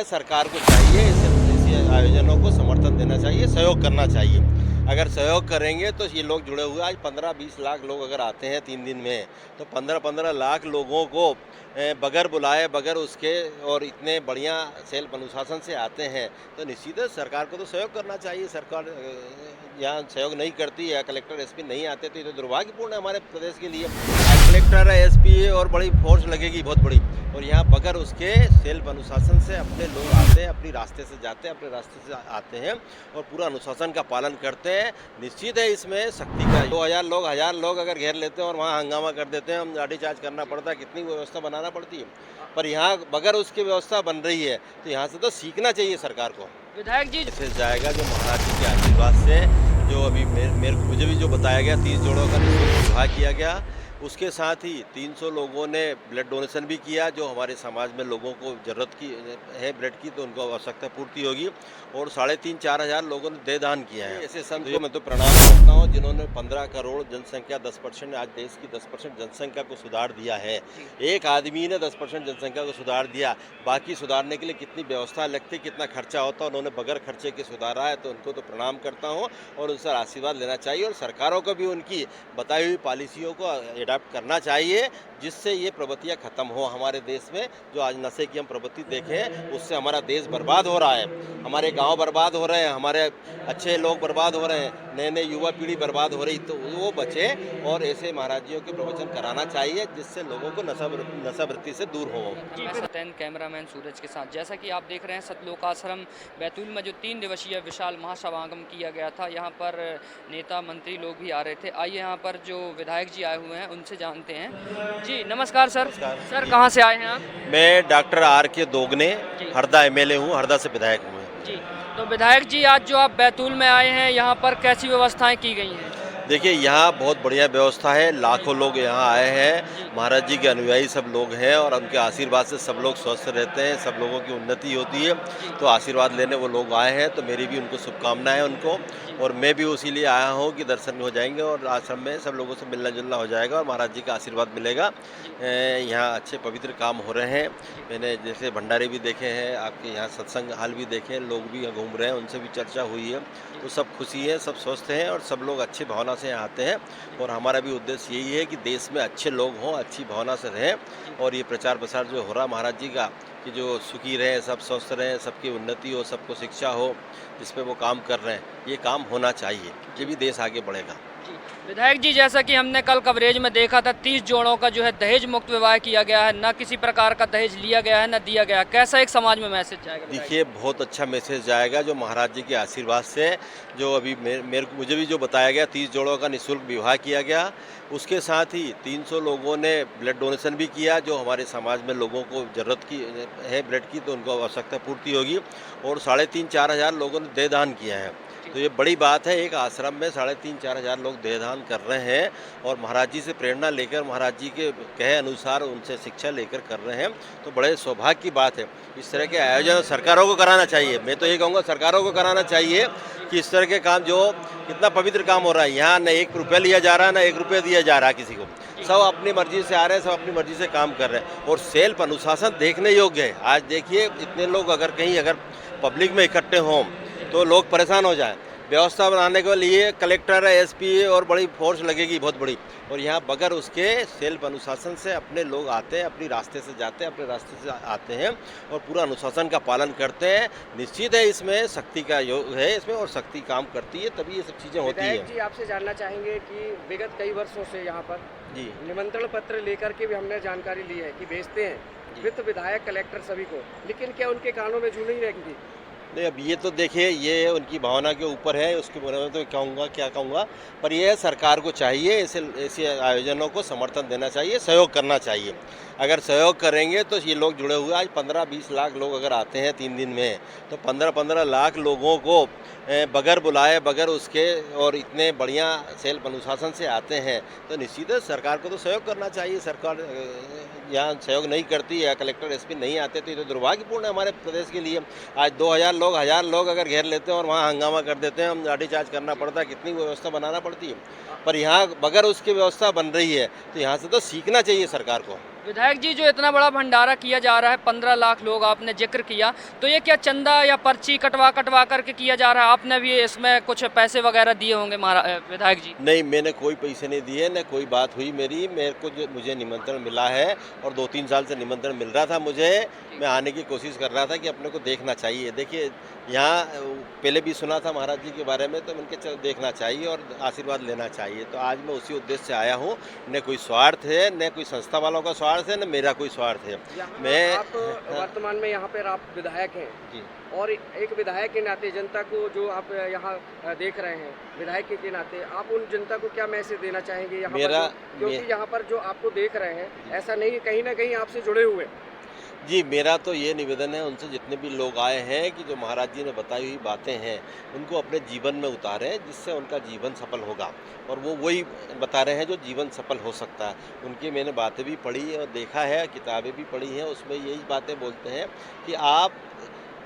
यह सरकार को चाहिए ऐसे आयोजनों को समर्थन देना चाहिए, सहयोग करना चाहिए। अगर सहयोग करेंगे तो ये लोग जुड़े हुए आज 15-20 लाख लोग अगर आते हैं 3 दिन में, तो 15-15 लाख लोगों को बगैर बुलाए, बगैर उसके और इतने बढ़िया सेल्फ अनुशासन से आते हैं, तो निश्चित है सरकार को तो सहयोग करना चाहिए। सरकार यहाँ सहयोग नहीं करती या कलेक्टर एसपी नहीं आते तो ये तो दुर्भाग्यपूर्ण है हमारे प्रदेश के लिए। आज कलेक्टर एसपी और बड़ी फोर्स लगेगी बहुत बड़ी, और यहाँ बगैर उसके सेल्फ अनुशासन से अपने लोग आते हैं, अपनी रास्ते से जाते हैं, अपने रास्ते से आते हैं और पूरा अनुशासन का पालन करते हैं। निश्चित है इसमें सख्ती का 2000 लोग 1000 लोग अगर घेर लेते हैं और वहाँ हंगामा कर देते हैं, हम लाठीचार्ज करना पड़ता है, कितनी व्यवस्था बनाना पड़ती है, पर यहाँ बगैर उसकी व्यवस्था बन रही है, तो यहाँ से तो सीखना चाहिए सरकार को। विधायक जी मैसेज जाएगा जो महाराज जी के आशीर्वाद से, जो अभी मुझे भी जो बताया गया 30 जोड़ों का निःशुल्क विवाह किया गया, उसके साथ ही 300 लोगों ने ब्लड डोनेशन भी किया। जो हमारे समाज में लोगों को ज़रूरत की है ब्लड की, तो उनको आवश्यकता पूर्ति होगी, और 3,500-4 हज़ार लोगों ने दे दान किया है। ऐसे संत को मैं तो प्रणाम करता हूँ जिन्होंने 15 करोड़ जनसंख्या 10% आज देश की 10% जनसंख्या को सुधार दिया है। एक आदमी ने 10% जनसंख्या को सुधार दिया, बाकी सुधारने के लिए कितनी व्यवस्था लगती, कितना खर्चा होता, उन्होंने बगैर खर्चे के सुधारा है, तो उनको तो प्रणाम करता हूँ और उनसे आशीर्वाद लेना चाहिए। और सरकारों को भी उनकी बताई हुई पॉलिसियों को अडॉप्ट करना चाहिए, जिससे ये प्रवृत्तियाँ खत्म हो हमारे देश में। जो आज नशे की हम प्रवृत्ति देखें, उससे हमारा देश बर्बाद हो रहा है, हमारे गांव बर्बाद हो रहे हैं, हमारे अच्छे लोग बर्बाद हो रहे हैं, नए नए युवा पीढ़ी बर्बाद हो रही, तो वो बचे। और ऐसे महाराजियों के प्रवचन कराना चाहिए, जिससे लोगों को नशावृत्ति से दूर हो। सत्येंद्र कैमरामैन सूरज के साथ, जैसा कि आप देख रहे हैं सतलोक आश्रम बैतूल में जो 3 दिवसीय विशाल महासमागम किया गया था, यहाँ पर नेता मंत्री लोग भी आ रहे थे। आइए यहाँ पर जो विधायक जी आए हुए हैं उनसे जानते हैं। जी नमस्कार सर। सर कहाँ से आए हैं आप? मैं doctor R.K. Dogne, Harda MLA हूँ, हरदा से विधायक हूँ जी। तो विधायक जी आज जो आप बैतूल में आए हैं, यहाँ पर कैसी व्यवस्थाएं की गई हैं? देखिए यहाँ बहुत बढ़िया व्यवस्था है, लाखों लोग यहाँ आए हैं, महाराज जी के अनुयायी सब लोग हैं, और उनके आशीर्वाद से सब लोग स्वस्थ रहते हैं, सब लोगों की उन्नति होती है, तो आशीर्वाद लेने वो लोग आए हैं, तो मेरी भी उनको शुभकामनाएं उनको। और मैं भी उसी लिए आया हूँ कि दर्शन हो जाएंगे और आश्रम में सब लोगों से मिलना जुलना हो जाएगा और महाराज जी का आशीर्वाद मिलेगा। यहाँ अच्छे पवित्र काम हो रहे हैं, मैंने जैसे भंडारे भी देखे हैं, आपके यहाँ सत्संग हाल भी देखे, लोग भी यहाँ घूम रहे हैं, उनसे भी चर्चा हुई है, तो सब खुशी है, सब स्वस्थ हैं और सब लोग अच्छी भावना से यहाँ आते हैं। और हमारा भी उद्देश्य यही है कि देश में अच्छे लोग हों, अच्छी भावना से रहें, और ये प्रचार प्रसार जो हो रहा महाराज जी का, कि जो सुखी रहें, सब स्वस्थ रहें, सबकी उन्नति हो, सबको शिक्षा हो, जिस पे वो काम कर रहे हैं, ये काम होना चाहिए, ये भी देश आगे बढ़ेगा। विधायक जी जैसा कि हमने कल कवरेज में देखा था, 30 जोड़ों का जो है दहेज मुक्त विवाह किया गया है, न किसी प्रकार का दहेज लिया गया है न दिया गया। कैसा एक समाज में मैसेज जाएगा? देखिए बहुत अच्छा मैसेज जाएगा जो महाराज जी के आशीर्वाद से, जो अभी मुझे भी जो बताया गया 30 जोड़ों का निःशुल्क विवाह किया गया, उसके साथ ही 300 लोगों ने ब्लड डोनेशन भी किया। जो हमारे समाज में लोगों को ज़रूरत की है ब्लड की, तो उनको आवश्यकता पूर्ति होगी, और 3,500-4 हज़ार लोगों ने दे दान किया है, तो ये बड़ी बात है। एक आश्रम में 3,500-4 हज़ार लोग देहदान कर रहे हैं और महाराज जी से प्रेरणा लेकर, महाराज जी के कहे अनुसार उनसे शिक्षा लेकर कर रहे हैं, तो बड़े सौभाग्य की बात है। इस तरह के आयोजन सरकारों को कराना चाहिए। मैं तो ये कहूँगा सरकारों को कराना चाहिए कि इस तरह के काम, जो कितना पवित्र काम हो रहा है, यहाँ न 1 रुपया लिया जा रहा है, न 1 रुपया दिया जा रहा है किसी को, सब अपनी मर्जी से आ रहे हैं, सब अपनी मर्जी से काम कर रहे हैं, और सेल्फ अनुशासन देखने योग्य है। आज देखिए इतने लोग अगर पब्लिक में इकट्ठे हों तो लोग परेशान हो जाएं। व्यवस्था बनाने के लिए कलेक्टर SP और बड़ी फोर्स लगेगी बहुत बड़ी, और यहाँ बगैर उसके सेल्फ अनुशासन से अपने लोग आते हैं, अपनी रास्ते से जाते हैं, अपने रास्ते से आते हैं और पूरा अनुशासन का पालन करते हैं। निश्चित है इसमें शक्ति का योग है इसमें, और शक्ति काम करती है, तभी ये सब चीज़ें होती है। जी आपसे जानना चाहेंगे कि विगत कई वर्षों से यहाँ पर जी निमंत्रण पत्र लेकर के भी हमने जानकारी ली है कि भेजते हैं वित्त विधायक कलेक्टर सभी को, लेकिन क्या उनके कानों में जू नहीं रहेंगी? नहीं, अब ये तो देखिए ये उनकी भावना के ऊपर है, उसके बारे में तो क्या कहूँगा, पर यह सरकार को चाहिए ऐसे आयोजनों को समर्थन देना चाहिए, सहयोग करना चाहिए। अगर सहयोग करेंगे तो ये लोग जुड़े हुए आज 15-20 लाख लोग अगर आते हैं 3 दिन में, तो 15-15 लाख लोगों को बगैर बुलाए, बगैर उसके और इतने बढ़िया सेल्फ अनुशासन से आते हैं, तो निश्चित है सरकार को तो सहयोग करना चाहिए। सरकार यहाँ सहयोग नहीं करती या कलेक्टर SP नहीं आते, तो ये तो दुर्भाग्यपूर्ण है हमारे प्रदेश के लिए। आज 2000 लोग 1000 लोग अगर घेर लेते हैं और वहाँ हंगामा कर देते हैं, हम लाठीचार्ज करना पड़ता है, कितनी व्यवस्था बनाना पड़ती है, पर यहाँ बगैर उसकी व्यवस्था बन रही है, तो यहाँ से तो सीखना चाहिए सरकार को। विधायक जी, जो इतना बड़ा भंडारा किया जा रहा है, 15 लाख लोग आपने जिक्र किया, तो ये क्या चंदा या पर्ची कटवा करके किया जा रहा है? आपने भी इसमें कुछ पैसे वगैरह दिए होंगे विधायक जी? नहीं, मैंने कोई पैसे नहीं दिए, न कोई बात हुई मेरी। मेरे को जो मुझे निमंत्रण मिला है और 2-3 साल से निमंत्रण मिल रहा था मुझे, मैं आने की कोशिश कर रहा था कि अपने को देखना चाहिए। देखिए, यहाँ पहले भी सुना था महाराज जी के बारे में, तो मैंने कहा देखना चाहिए और आशीर्वाद लेना चाहिए। तो आज मैं उसी उद्देश्य से आया हूँ। न कोई स्वार्थ है, न कोई संस्था वालों का स्वार्थ है, न मेरा कोई स्वार्थ है। मैं आप वर्तमान में यहाँ पर आप विधायक हैं जी। और एक विधायक के नाते जनता को जो आप यहाँ देख रहे हैं, विधायक के नाते आप उन जनता को क्या मैसेज देना चाहेंगे यहाँ मेरा पर? क्योंकि यहाँ पर जो आपको देख रहे हैं, ऐसा नहीं, कहीं ना कहीं आपसे जुड़े हुए। जी, मेरा तो ये निवेदन है उनसे, जितने भी लोग आए हैं, कि जो महाराज जी ने बताई हुई बातें हैं उनको अपने जीवन में उतारें, जिससे उनका जीवन सफल होगा। और वो वही बता रहे हैं जो जीवन सफल हो सकता है। उनकी मैंने बातें भी पढ़ी और देखा है, किताबें भी पढ़ी हैं, उसमें यही बातें बोलते हैं कि आप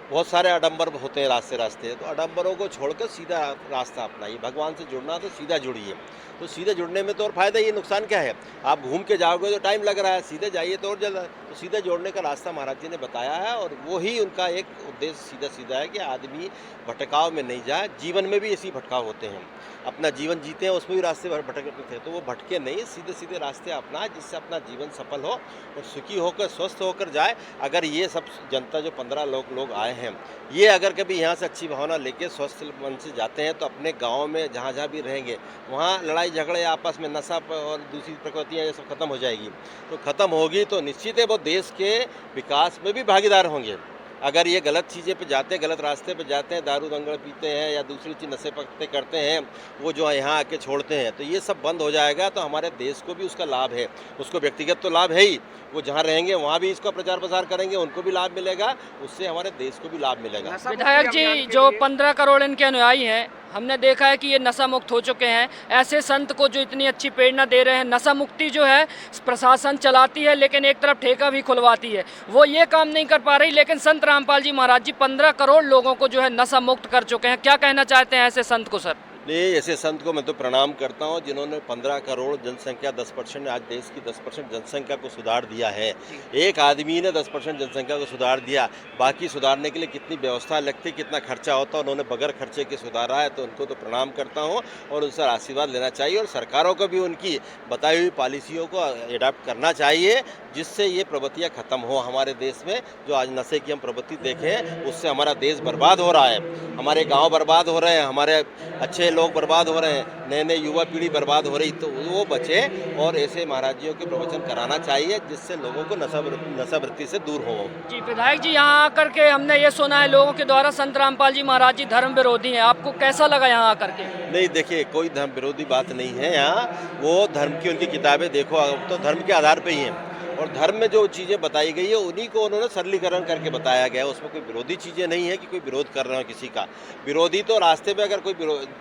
बहुत सारे आडंबर होते हैं रास्ते रास्ते, तो आडंबरों को छोड़कर सीधा रास्ता अपनाइए। भगवान से जुड़ना तो सीधा जुड़िए। तो सीधे जुड़ने में तो और फायदा, ये नुकसान क्या है? आप घूम के जाओगे तो टाइम लग रहा है, सीधे जाइए तो और जल्द। तो सीधे जोड़ने का रास्ता महाराज जी ने बताया है, और वो ही उनका एक उद्देश्य सीधा सीधा है कि आदमी भटकाव में नहीं जाए। जीवन में भी ऐसी भटकाव होते हैं, अपना जीवन जीते हैं उसमें भी रास्ते भटकते थे, तो वो भटके नहीं, सीधे सीधे रास्ते अपनाए, जिससे अपना जीवन सफल हो और सुखी होकर स्वस्थ होकर जाए। अगर ये सब जनता जो 15 लोग आए हैं, ये अगर कभी यहाँ से अच्छी भावना लेके स्वस्थ मन से जाते हैं, तो अपने गांव में जहाँ जहाँ भी रहेंगे वहाँ लड़ाई झगड़े आपस में, नशा और दूसरी प्रकृतियाँ, ये सब खत्म हो जाएगी। तो खत्म होगी तो निश्चित है वो देश के विकास में भी भागीदार होंगे। अगर ये गलत चीज़ें पे जाते हैं, गलत रास्ते पे जाते हैं, दारू दंगल पीते हैं या दूसरी चीज़ नशे पत्ते करते हैं, वो जो यहाँ आके छोड़ते हैं, तो ये सब बंद हो जाएगा। तो हमारे देश को भी उसका लाभ है। उसको व्यक्तिगत तो लाभ है ही, वो जहाँ रहेंगे वहाँ भी इसका प्रचार प्रसार करेंगे, उनको भी लाभ मिलेगा, उससे हमारे देश को भी लाभ मिलेगा। विधायक जी, जो 15 करोड़ इनके अनुयायी हैं, हमने देखा है कि ये नशा मुक्त हो चुके हैं। ऐसे संत को जो इतनी अच्छी प्रेरणा दे रहे हैं, नशा मुक्ति जो है प्रशासन चलाती है, लेकिन एक तरफ ठेका भी खुलवाती है, वो ये काम नहीं कर पा रही। लेकिन संत रामपाल जी महाराज जी 15 करोड़ लोगों को जो है नशा मुक्त कर चुके हैं। क्या कहना चाहते हैं ऐसे संत को सर? नहीं, ऐसे संत को मैं तो प्रणाम करता हूँ, जिन्होंने 15 करोड़ जनसंख्या 10%, आज देश की 10% जनसंख्या को सुधार दिया है। एक आदमी ने 10% जनसंख्या को सुधार दिया। बाकी सुधारने के लिए कितनी व्यवस्था लगती, कितना खर्चा होता, उन्होंने बगैर खर्चे के सुधारा है। तो उनको तो प्रणाम करता हूँ और उनसे आशीर्वाद लेना चाहिए, और सरकारों को भी उनकी बताई हुई पॉलिसियों को एडाप्ट करना चाहिए, जिससे ये प्रवृत्तियाँ खत्म हो हमारे देश में। जो आज नशे की हम प्रवृत्ति देखें, उससे हमारा देश बर्बाद हो रहा है, हमारे गाँव बर्बाद हो रहे हैं, हमारे अच्छे लोग बर्बाद हो रहे हैं, नए नए युवा पीढ़ी बर्बाद हो रही। तो वो बचे, और ऐसे महाराज जियों के प्रवचन कराना चाहिए, जिससे लोगों को नशा वृत्ति से दूर हो। जी विधायक जी, यहाँ आकर के हमने ये सुना है लोगों के द्वारा संत रामपाल जी महाराज जी धर्म विरोधी हैं। आपको कैसा लगा यहाँ आकर के? नहीं, देखिए, कोई धर्म विरोधी बात नहीं है यहाँ। वो धर्म की उनकी किताबें देखो तो धर्म के आधार पर ही हैं, और धर्म में जो चीज़ें बताई गई है उन्हीं को उन्होंने सरलीकरण करके बताया गया है। उसमें कोई विरोधी चीज़ें नहीं है कि कोई विरोध कर रहे हो किसी का। विरोधी तो रास्ते में अगर कोई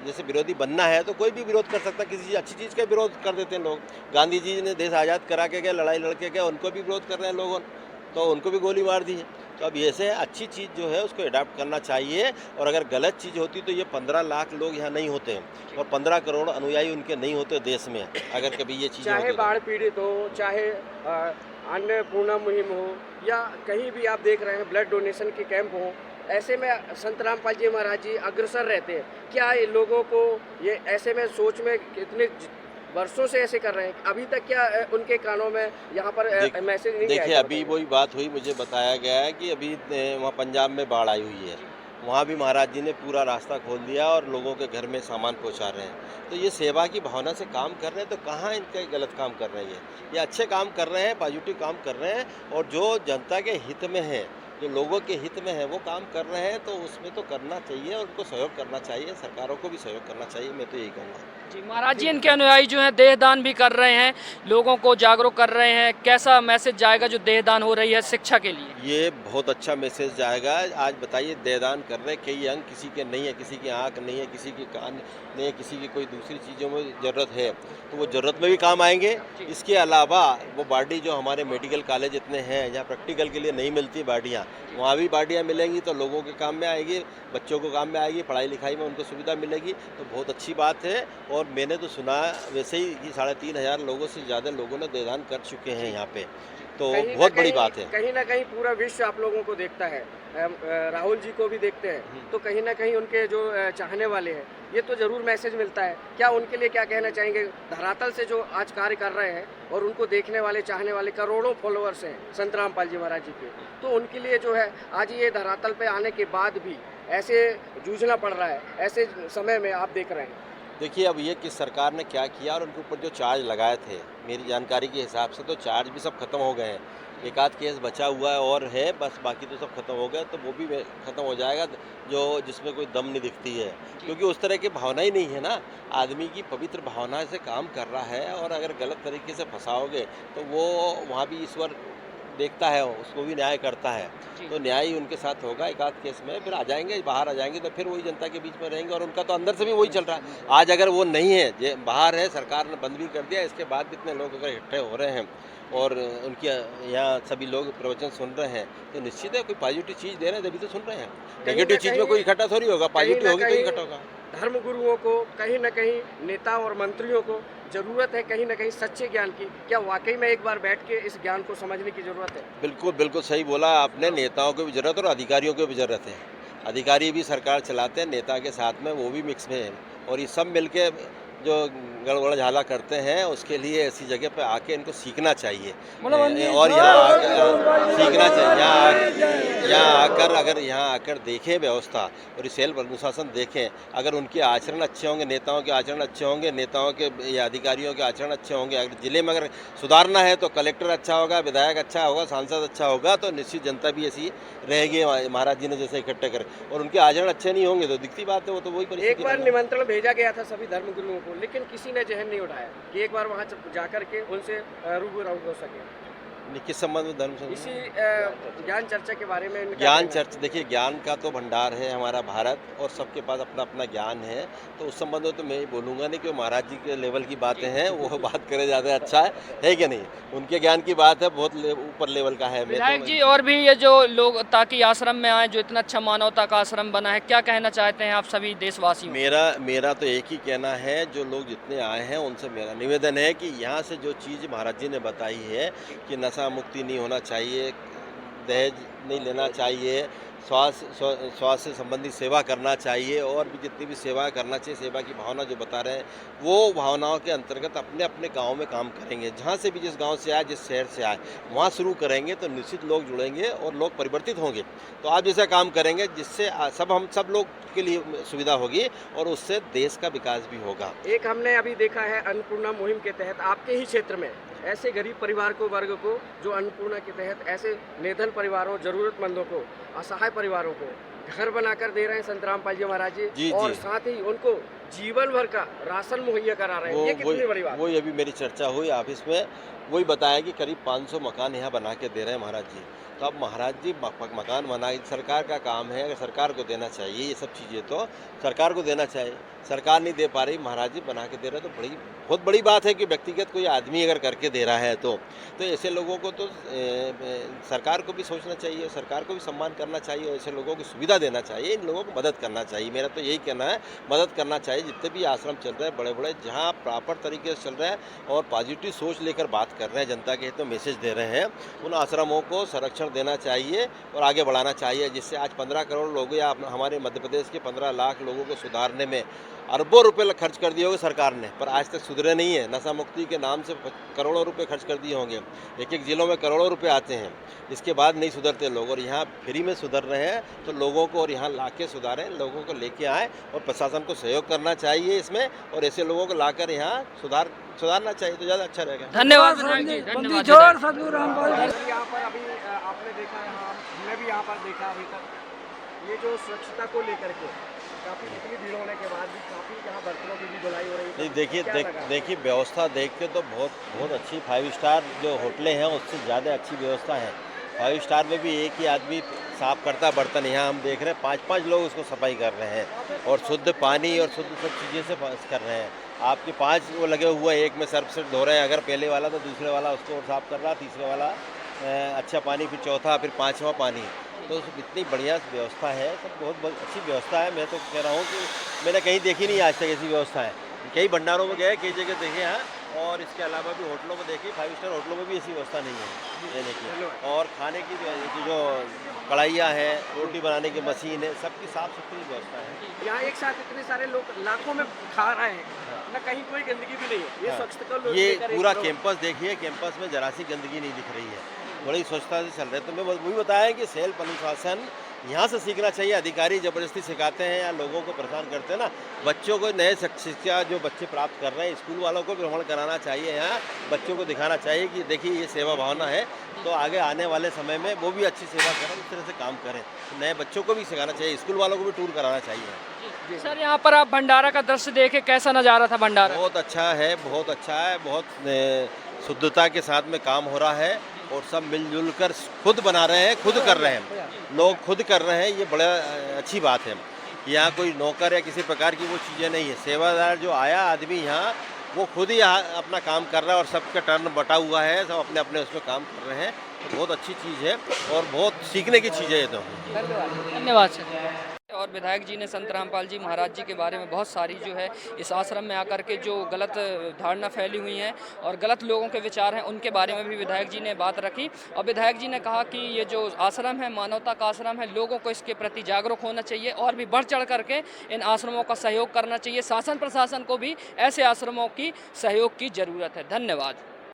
जैसे विरोधी बनना है तो कोई भी विरोध कर सकता है, किसी अच्छी चीज़ का विरोध कर देते हैं लोग। गांधी जी ने देश आज़ाद करा के गए, लड़ाई लड़के गए, उनको भी विरोध कर रहे हैं लोगों, तो उनको भी गोली मार दी है। तो अब ऐसे अच्छी चीज़ जो है उसको अडाप्ट करना चाहिए, और अगर गलत चीज़ होती तो ये 15 लाख लोग यहाँ नहीं होते हैं, और 15 करोड़ अनुयायी उनके नहीं होते देश में, अगर कभी ये चीज़ चाहे बाढ़ पीड़ित हो, चाहे अन्नपूर्णा मुहिम हो, या कहीं भी आप देख रहे हैं ब्लड डोनेशन के कैंप हो, ऐसे में संत रामपाल जी महाराज जी अग्रसर रहते हैं। क्या ये लोगों को ये ऐसे में सोच में कितने वर्षों से ऐसे कर रहे हैं, अभी तक क्या उनके कानों में यहाँ पर मैसेज नहीं? देखिए, अभी वही बात हुई, मुझे बताया गया है कि अभी वहाँ पंजाब में बाढ़ आई हुई है, वहाँ भी महाराज जी ने पूरा रास्ता खोल दिया और लोगों के घर में सामान पहुँचा रहे हैं। तो ये सेवा की भावना से काम कर रहे हैं, तो कहाँ इनके गलत काम कर रहे हैं? ये अच्छे काम कर रहे हैं, पॉजिटिव काम कर रहे हैं, और जो जनता के हित में है, जो लोगों के हित में है, वो काम कर रहे हैं। तो उसमें तो करना चाहिए, और उनको सहयोग करना चाहिए, सरकारों को भी सहयोग करना चाहिए, मैं तो यही कहूँगा। जी महाराज जी, इनके अनुयायी जो हैं देहदान भी कर रहे हैं, लोगों को जागरूक कर रहे हैं। कैसा मैसेज जाएगा जो देहदान हो रही है शिक्षा के लिए? ये बहुत अच्छा मैसेज जाएगा। आज बताइए, देहदान कर रहे हैं, कई अंग किसी के नहीं है, किसी की आँख नहीं है, किसी की कान नहीं है, किसी की कोई दूसरी चीज़ों में ज़रूरत है, तो वो ज़रूरत में भी काम आएंगे। इसके अलावा वो बॉडी जो हमारे मेडिकल कॉलेज इतने हैं जहाँ प्रैक्टिकल के लिए नहीं मिलती बॉडियाँ, वहाँ भी बॉडियाँ मिलेंगी, तो लोगों के काम में आएगी, बच्चों को काम में आएगी, पढ़ाई लिखाई में उनको सुविधा मिलेगी। तो बहुत अच्छी बात है। और मैंने तो सुना वैसे ही कि 3500 लोगों से ज़्यादा लोगों ने देहदान कर चुके हैं यहाँ पे। तो कहीं ना बहुत बड़ी कहीं- बात है। कहीं ना कहीं पूरा विश्व आप लोगों को देखता है, राहुल जी को भी देखते हैं, तो कहीं ना कहीं उनके जो चाहने वाले हैं, ये तो जरूर मैसेज मिलता है। क्या उनके लिए क्या कहना चाहेंगे, धरातल से जो आज कार्य कर रहे हैं और उनको देखने वाले चाहने वाले करोड़ों फॉलोअर्स हैं संत रामपाल जी महाराज जी के, तो उनके लिए जो है आज ये धरातल पे आने के बाद भी ऐसे जूझना पड़ रहा है, ऐसे समय में आप देख रहे हैं? देखिए, अब ये कि सरकार ने क्या किया और उनके ऊपर जो चार्ज लगाए थे, मेरी जानकारी के हिसाब से तो चार्ज भी सब खत्म हो गए हैं। एक आध केस बचा हुआ है और है, बस बाकी तो सब खत्म हो गया, तो वो भी खत्म हो जाएगा जो जिसमें कोई दम नहीं दिखती है, क्योंकि उस तरह की भावना ही नहीं है ना। आदमी की पवित्र भावना से काम कर रहा है और अगर गलत तरीके से फंसाओगे तो वो वहाँ भी ईश्वर देखता है, उसको भी न्याय करता है। जी। तो न्याय ही उनके साथ होगा एक आध केस में, फिर आ जाएंगे, बाहर आ जाएंगे तो फिर वही जनता के बीच में रहेंगे और उनका तो अंदर से भी वही चल रहा है। आज अगर वो नहीं है, बाहर है, सरकार ने बंद भी कर दिया, इसके बाद भी इतने लोग अगर इकट्ठे हो रहे हैं और उनके यहाँ सभी लोग प्रवचन सुन रहे हैं, तो निश्चित है कोई पॉजिटिव चीज़ दे रहे हैं तभी तो सुन रहे हैं। कहीं नेगेटिव ना चीज़ में कहीं- कोई इकट्ठा थोड़ी होगा, कहीं पॉजिटिव ना होगी तो कहीं इकट्ठा होगा। धर्म गुरुओं को कहीं ना कहीं, नेता और मंत्रियों को जरूरत है कहीं ना कहीं सच्चे ज्ञान की। क्या वाकई में एक बार बैठ के इस ज्ञान को समझने की जरूरत है? बिल्कुल, बिल्कुल सही बोला आपने। नेताओं को भी ज़रूरत और अधिकारियों को भी ज़रूरत है। अधिकारी भी सरकार चलाते हैं, नेता के साथ में वो भी मिक्स में है और ये सब मिलके जो गड़बड़ झाला करते हैं, उसके लिए ऐसी जगह पे आके इनको सीखना चाहिए। और यहाँ आकर सीखना चाहिए, यहाँ आकर देखें व्यवस्था और सेल्फ अनुशासन देखें। अगर उनके आचरण अच्छे होंगे, नेताओं के आचरण अच्छे होंगे, नेताओं के या अधिकारियों के आचरण अच्छे होंगे, अगर जिले में अगर सुधारना है तो कलेक्टर अच्छा होगा, विधायक अच्छा होगा, सांसद अच्छा होगा, तो निश्चित जनता भी ऐसी रहेगी महाराज जी ने जैसे इकट्ठे कर। और उनके आचरण अच्छे नहीं होंगे तो दिखती बात है, वो तो वही एक परिस्थिति बार रहेगी। निमंत्रण भेजा गया था सभी धर्म गुरुओं को, लेकिन किसी ने जहन नहीं उठाया कि एक बार वहां जाकर के उनसे रूबरू हो सके। किस संबंध में धर्म इसी ज्ञान चर्चा के बारे में इनका ज्ञान कहना है। चर्च देखिए, ज्ञान का तो भंडार है हमारा भारत और सबके पास अपना अपना ज्ञान है, तो उस संबंध में तो मैं ये बोलूँगा नहीं कि वो महाराज जी के लेवल की बातें हैं, वो बात करे ज़्यादा अच्छा है कि नहीं। उनके ज्ञान की बात है, बहुत ऊपर लेवल का है। मैं विधायक तो जी, और भी ये जो लोग ताकि आश्रम में आए, जो इतना अच्छा मानवता का आश्रम बना है, क्या कहना चाहते हैं आप सभी देशवासियों? मेरा तो एक ही कहना है, जो लोग जितने आए हैं उनसे मेरा निवेदन है कि यहाँ से जो चीज़ महाराज जी ने बताई है कि नशा मुक्ति नहीं होना चाहिए, दहेज नहीं लेना चाहिए, स्वास्थ्य से संबंधित सेवा करना चाहिए और भी जितनी भी सेवा करना चाहिए, सेवा की भावना जो बता रहे हैं, वो भावनाओं के अंतर्गत अपने अपने गांव में काम करेंगे। जहां से भी जिस गांव से आए, जिस शहर से आए, वहां शुरू करेंगे तो निश्चित लोग जुड़ेंगे और लोग परिवर्तित होंगे। तो आप जैसा काम करेंगे जिससे हम सब लोग के लिए सुविधा होगी और उससे देश का विकास भी होगा। एक हमने अभी देखा है अन्नपूर्णा मुहिम के तहत आपके ही क्षेत्र में ऐसे गरीब परिवार को, वर्ग को, जो अन्नपूर्णा के तहत ऐसे निर्धन परिवारों, जरूरतमंदों को, असहाय परिवारों को घर बनाकर दे रहे हैं संत रामपाल जी महाराज जी, और जी। साथ ही उनको जीवन भर का राशन मुहैया करा रहे हैं। ये कितनी बड़ी बात है। वही अभी मेरी चर्चा हुई ऑफिस में, वही बताया कि करीब 500 मकान यहाँ बना के दे रहे हैं महाराज जी। तो अब महाराज जी मकान बनाए, सरकार का काम है, अगर सरकार को देना चाहिए ये सब चीज़ें, तो सरकार को देना चाहिए। सरकार नहीं दे पा रही, महाराज जी बना के दे रहे हैं, तो बहुत बड़ी बात है कि व्यक्तिगत कोई आदमी अगर करके दे रहा है तो ऐसे लोगों को तो सरकार को भी सोचना चाहिए, सरकार को भी सम्मान करना चाहिए, ऐसे लोगों को सुविधा देना चाहिए, इन लोगों को मदद करना चाहिए। मेरा तो यही कहना है, मदद करना चाहिए। जितने भी आश्रम चल रहे हैं बड़े बड़े, जहाँ प्रॉपर तरीके से चल रहे हैं और पॉजिटिव सोच लेकर बात कर रहे हैं, जनता के हित में मैसेज दे रहे हैं, उन आश्रमों को संरक्षण देना चाहिए और आगे बढ़ाना चाहिए, जिससे आज 15 करोड़ लोग या हमारे मध्य प्रदेश के 15 लाख लोगों को सुधारने में अरबों रुपए खर्च कर दिए होंगे सरकार ने, पर आज तक सुधरे नहीं है। नशा मुक्ति के नाम से करोड़ों रुपए खर्च कर दिए होंगे, एक जिलों में करोड़ों रुपए आते हैं, इसके बाद नहीं सुधरते लोग, और यहाँ फ्री में सुधर रहे हैं। तो लोगों को और यहाँ लाके सुधारें, लोगों को लेके आए और प्रशासन को सहयोग करना चाहिए इसमें, और ऐसे लोगों को लाकर यहाँ सुधारना चाहिए तो ज़्यादा अच्छा रहेगा। धन्यवाद विधायक जी, धन्यवाद विधायक। यहाँ पर अभी आपने देखा है, हमने भी यहाँ पर देखा अभी तक, ये जो स्वच्छता को लेकर के काफ़ी इतनी भीड़ होने के बाद भी काफ़ी यहाँ बर्तनों की भी धुलाई हो रही है। नहीं, देखिए व्यवस्था देख के तो बहुत अच्छी, 5 स्टार जो होटलें हैं उससे ज़्यादा अच्छी व्यवस्था है। 5 स्टार में भी एक ही आदमी साफ करता है बर्तन, यहाँ हम देख रहे हैं 5-5 लोग उसको सफाई कर रहे हैं और शुद्ध पानी और शुद्ध सब चीज़ें से कर रहे हैं। आपके 5 वो लगे हुए हैं, एक में सर्फ से धो रहे हैं, अगर पहले वाला तो दूसरे वाला उसको साफ कर रहा, तीसरे वाला अच्छा पानी, फिर चौथा, फिर 5वां पानी। तो इतनी बढ़िया व्यवस्था है, सब बहुत अच्छी व्यवस्था है। मैं तो कह रहा हूँ कि मैंने कहीं देखी नहीं आज तक ऐसी व्यवस्था है। कई भंडारों में गए, कई जगह देखे, यहाँ और इसके अलावा भी होटलों में देखिए 5 स्टार होटलों में भी ऐसी व्यवस्था नहीं है देने की। और खाने की जो कढ़ाइयाँ हैं, रोटी बनाने की मशीन है, सबकी साफ़ सुथरी व्यवस्था है। यहाँ एक साथ इतने सारे लोग लाखों में खा रहे हैं, ना कहीं कोई गंदगी भी नहीं है। ये हाँ, स्वच्छता को ये लेकर एक पूरा प्रो- कैंपस देखिए, कैंपस में जरा सी गंदगी नहीं दिख रही है, बड़ी स्वच्छता से चल रहे हैं। तो मैं वही बताया कि सेल्फ अनुशासन यहाँ से सीखना चाहिए। अधिकारी ज़बरदस्ती सिखाते हैं या लोगों को परेशान करते हैं ना, बच्चों को नए शिक्षा जो बच्चे प्राप्त कर रहे हैं, स्कूल वालों को भ्रमण कराना चाहिए। यहाँ बच्चों को दिखाना चाहिए कि देखिए ये सेवा भावना है, तो आगे आने वाले समय में वो भी अच्छी सेवा करें, इस तरह से काम करें। तो नए बच्चों को भी सिखाना चाहिए, स्कूल वालों को भी टूर कराना चाहिए। सर यहाँ पर आप भंडारा का दृश्य देखे, कैसा नज़ारा था भंडारा? बहुत अच्छा है, बहुत अच्छा है, बहुत शुद्धता के साथ में काम हो रहा है और सब मिलजुल कर खुद बना रहे हैं, खुद कर रहे हैं, लोग खुद कर रहे हैं। ये बड़ा अच्छी बात है। यहाँ कोई नौकर या किसी प्रकार की वो चीज़ें नहीं है। सेवादार जो आया आदमी यहाँ, वो खुद ही यहाँ अपना काम कर रहा है और सबका टर्न बटा हुआ है, सब अपने अपने उसमें काम कर रहे हैं। तो बहुत अच्छी चीज़ है और बहुत सीखने की चीज़ है ये तो। धन्यवाद सर। और विधायक जी ने संत रामपाल जी महाराज जी के बारे में बहुत सारी जो है इस आश्रम में आकर के जो गलत धारणा फैली हुई हैं और गलत लोगों के विचार हैं, उनके बारे में भी विधायक जी ने बात रखी। और विधायक जी ने कहा कि ये जो आश्रम है मानवता का आश्रम है, लोगों को इसके प्रति जागरूक होना चाहिए और भी बढ़ चढ़ करके इन आश्रमों का सहयोग करना चाहिए। शासन प्रशासन को भी ऐसे आश्रमों की सहयोग की ज़रूरत है। धन्यवाद।